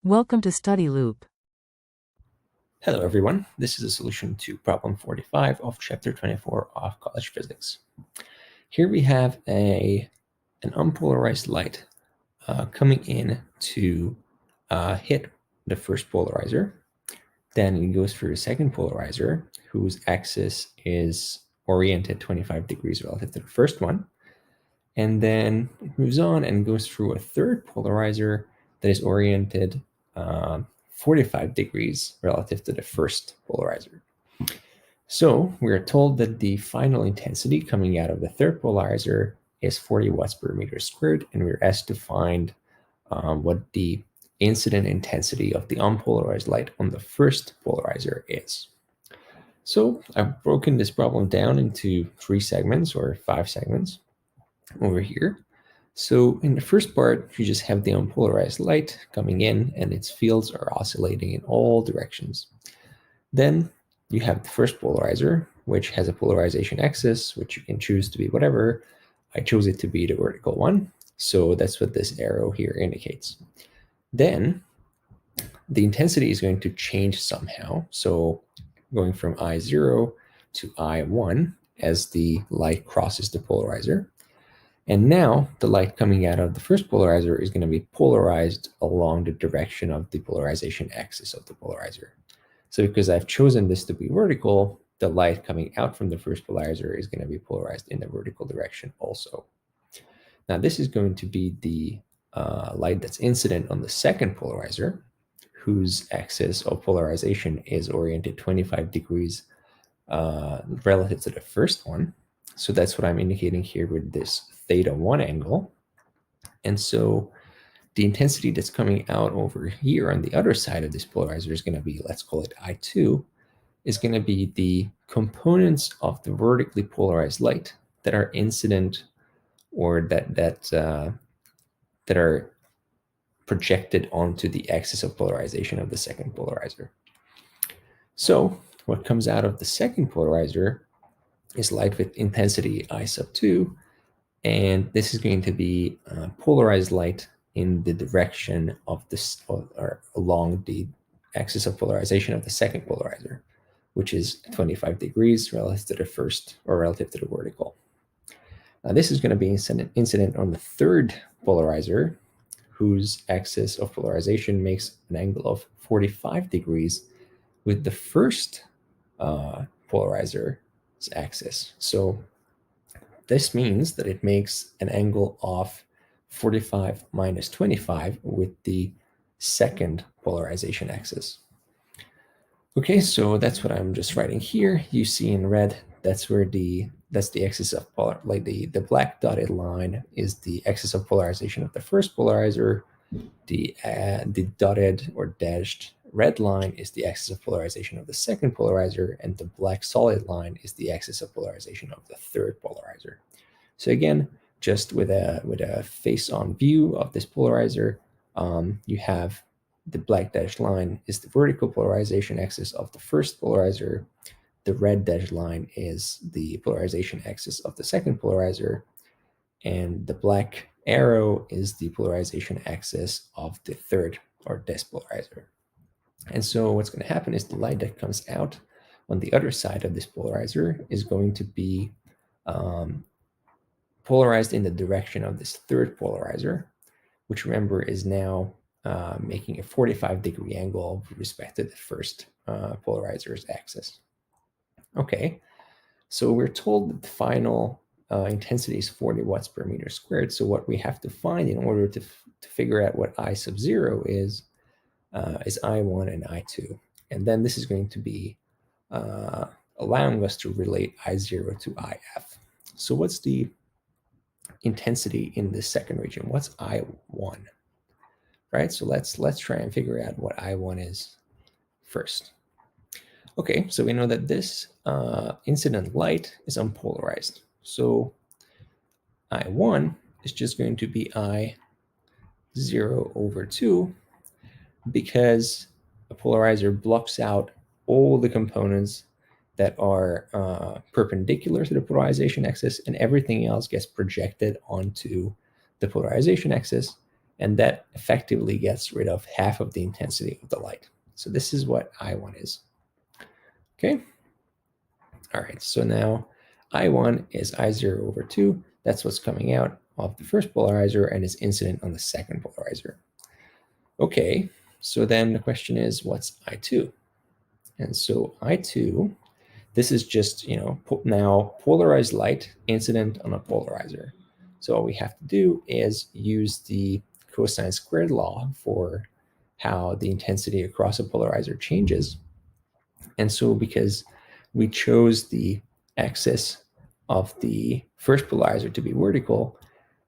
Welcome to Study Loop. Hello everyone, this is a solution to problem 45 of chapter 24 of college physics. Here we have an unpolarized light coming in to hit the first polarizer. Then it goes through the second polarizer, whose axis is oriented 25 degrees relative to the first one. And then it moves on and goes through a third polarizer that is oriented 45 degrees relative to the first polarizer. So we are told that the final intensity coming out of the third polarizer is 40 watts per meter squared, and we're asked to find what the incident intensity of the unpolarized light on the first polarizer is. So I've broken this problem down into 3 segments or 5 segments over here. So in the first part, you just have the unpolarized light coming in and its fields are oscillating in all directions. Then you have the first polarizer, which has a polarization axis, which you can choose to be whatever. I chose it to be the vertical one. So that's what this arrow here indicates. Then the intensity is going to change somehow. So going from I0 to I1 as the light crosses the polarizer. And now the light coming out of the first polarizer is going to be polarized along the direction of the polarization axis of the polarizer. So because I've chosen this to be vertical, the light coming out from the first polarizer is going to be polarized in the vertical direction also. Now this is going to be the light that's incident on the second polarizer, whose axis of polarization is oriented 25 degrees relative to the first one. So that's what I'm indicating here with this θ1 angle. And so the intensity that's coming out over here on the other side of this polarizer is going to be, let's call it I2, is going to be the components of the vertically polarized light that are incident or that are projected onto the axis of polarization of the second polarizer. So what comes out of the second polarizer is light with intensity I sub 2, and this is going to be polarized light in the direction of this, or along the axis of polarization of the second polarizer, which is 25 degrees relative to the first, or relative to the vertical. Now this is going to be incident on the third polarizer, whose axis of polarization makes an angle of 45 degrees with the first polarizer's axis. So this means that it makes an angle of 45 minus 25 with the second polarization axis. Okay, so that's what I'm just writing here. You see in red, that's the axis of like the black dotted line is the axis of polarization of the first polarizer. The dotted or dashed red line is the axis of polarization of the second polarizer, and the black solid line is the axis of polarization of the third polarizer. So again, just with a face-on view of this polarizer, you have the black dashed line is the vertical polarization axis of the first polarizer. The red dashed line is the polarization axis of the second polarizer, and the black arrow is the polarization axis of the third or despolarizer. And so what's going to happen is the light that comes out on the other side of this polarizer is going to be polarized in the direction of this third polarizer, which remember is now making a 45-degree angle with respect to the first polarizer's axis. Okay, so we're told that the final intensity is 40 watts per meter squared. So what we have to find in order to figure out what I sub 0 is I1 and I2. And then this is going to be allowing us to relate I0 to IF. So what's the intensity in the second region? What's I1? Right, so let's try and figure out what I1 is first. Okay, so we know that this incident light is unpolarized. So I1 is just going to be I0 over 2 because a polarizer blocks out all the components that are perpendicular to the polarization axis, and everything else gets projected onto the polarization axis. And that effectively gets rid of half of the intensity of the light. So this is what I1 is. Okay. All right. So now I1 is I0 over 2. That's what's coming out of the first polarizer and is incident on the second polarizer. Okay. So then the question is, what's I2? And so I2, this is just, now polarized light incident on a polarizer. So all we have to do is use the cosine squared law for how the intensity across a polarizer changes. And so because we chose the axis of the first polarizer to be vertical,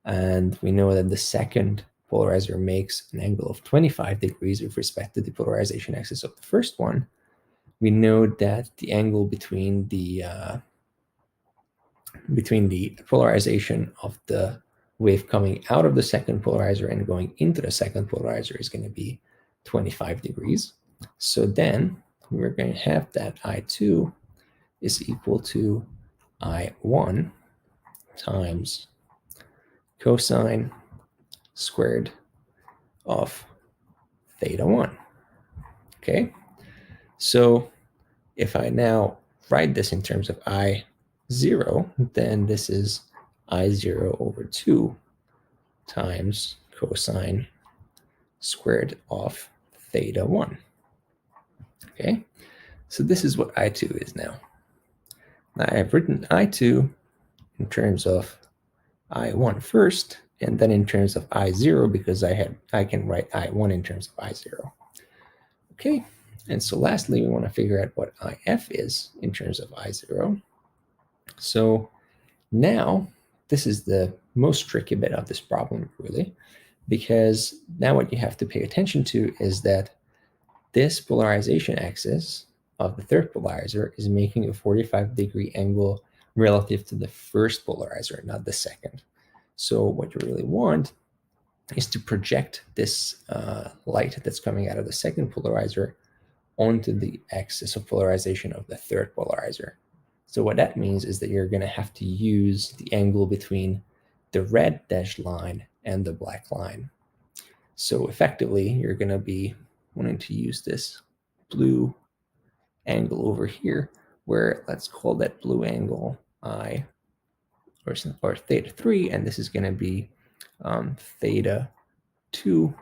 and we know that the second polarizer makes an angle of 25 degrees with respect to the polarization axis of the first one, we know that the angle between the polarization of the wave coming out of the second polarizer and going into the second polarizer is going to be 25 degrees. So then we're going to have that I2 is equal to I1 times cosine squared of theta 1. Okay, so if I now write this in terms of I0, then this is I0 over 2 times cosine squared of theta 1. Okay, so this is what I2 is now. Now I've written I2 in terms of I1 first, and then in terms of I0 because I can write I1 in terms of I0. Okay, and so lastly, we want to figure out what IF is in terms of I0. So now this is the most tricky bit of this problem, really, because now what you have to pay attention to is that this polarization axis of the third polarizer is making a 45-degree angle relative to the first polarizer, not the second. So what you really want is to project this light that's coming out of the second polarizer onto the axis of polarization of the third polarizer. So what that means is that you're going to have to use the angle between the red dashed line and the black line. So effectively, you're going to be wanting to use this blue angle over here, where let's call that blue angle I or theta 3, and this is going to be theta 2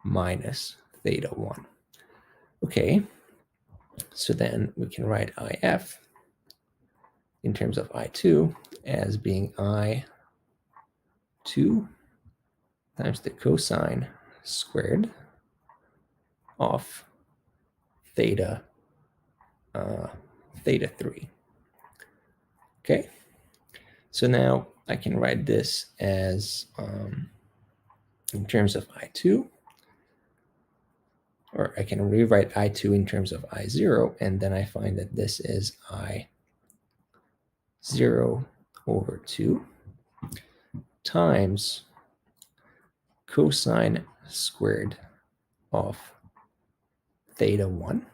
minus theta 1. Okay, so then we can write IF in terms of I2 as being I2 times the cosine squared of theta 3. Okay, so now I can write this as in terms of I2, or I can rewrite I2 in terms of I0, and then I find that this is I0 over 2 times cosine squared of theta 1.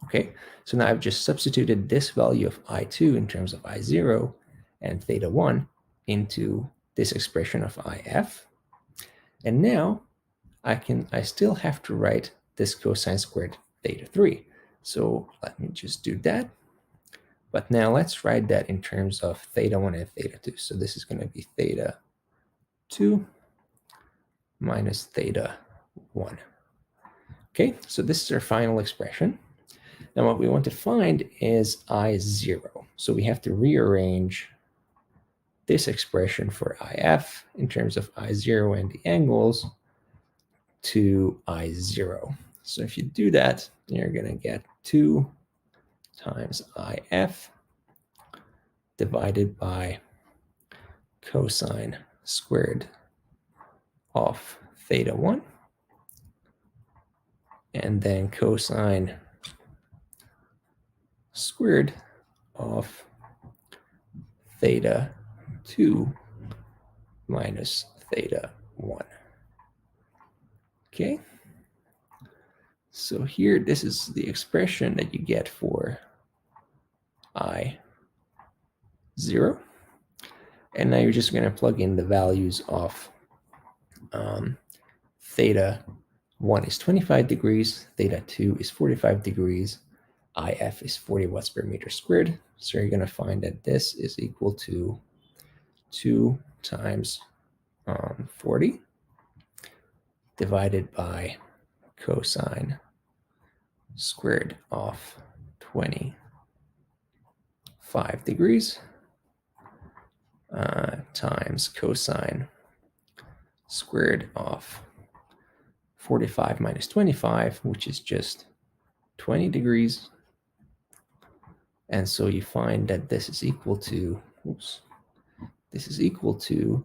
Okay, so now I've just substituted this value of I2 in terms of I0 and theta 1 into this expression of IF. And now I still have to write this cosine squared theta 3. So let me just do that. But now let's write that in terms of theta 1 and theta 2. So this is going to be theta 2 minus theta 1. Okay, so this is our final expression. Now what we want to find is I0. So we have to rearrange this expression for IF in terms of I0 and the angles to I0. So if you do that, you're going to get 2 times IF divided by cosine squared of theta 1, and then cosine squared of theta 2 minus theta 1. Okay, so here, this is the expression that you get for I0. And now you're just going to plug in the values of theta 1 is 25 degrees, theta 2 is 45 degrees, IF is 40 watts per meter squared. So you're going to find that this is equal to 2 times 40 divided by cosine squared of 25 degrees times cosine squared of 45 minus 25, which is just 20 degrees. And so you find that this is equal to, this is equal to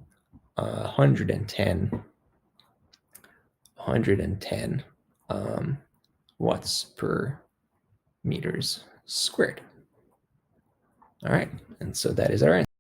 110 watts per meters squared. All right, and so that is our answer.